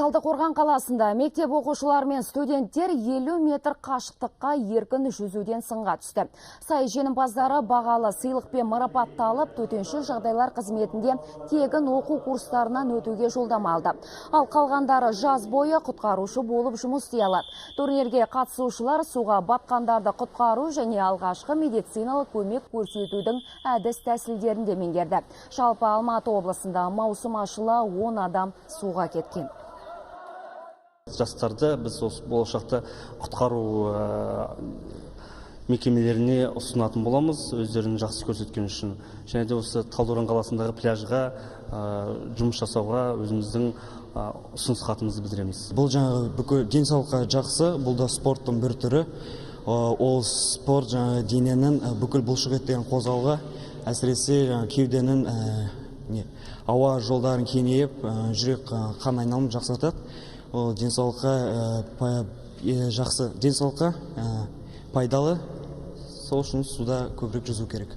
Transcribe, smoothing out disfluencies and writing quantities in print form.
Талдықорған қаласында мектеп оқушылар мен студенттер 50 метр қашықтыққа еркін жүзуден сынға түсті. Сайыс жеңімпаздары бағалы сыйлықпен марапатталып, төтенше жағдайлар қызметінде тегін оқу курстарынан өтуге жолдама алды. Ал қалғандары жаз бойы құтқарушы болып жұмыс істей алады. Турнирге қатысушылар суға батқандарды құтқару және алғашқы медициналық көмек көрсетудің әдіс тәсілдерін де меңгерді. Жалпы Алматы облысында маусым ашыла 10 адам суға кеткен. Жастарды біз осы болашақта құтқару мекемелеріне ұсынатын боламыз, өздерін жақсы көрсеткен үшін. Және де осы Талдықорған қаласындағы пляжға жұмыс жасауға өзіміздің ұсыныс хатымызды білдіреміз. Бұл жаңағы бүкіл денсаулыққа жақсы, бұл да спорттың бір түрі. Ол спорт жаңағы дененің бүкіл бұлшық еттен қозғалуға, әсіресе кеуденің ауа жолдарын кеңейіп, жүрек қан айналымын жақсартады. Ол денсаулыққа жақсы, денсаулыққа пайдалы, сол үшін суда көбірек жүзу керек.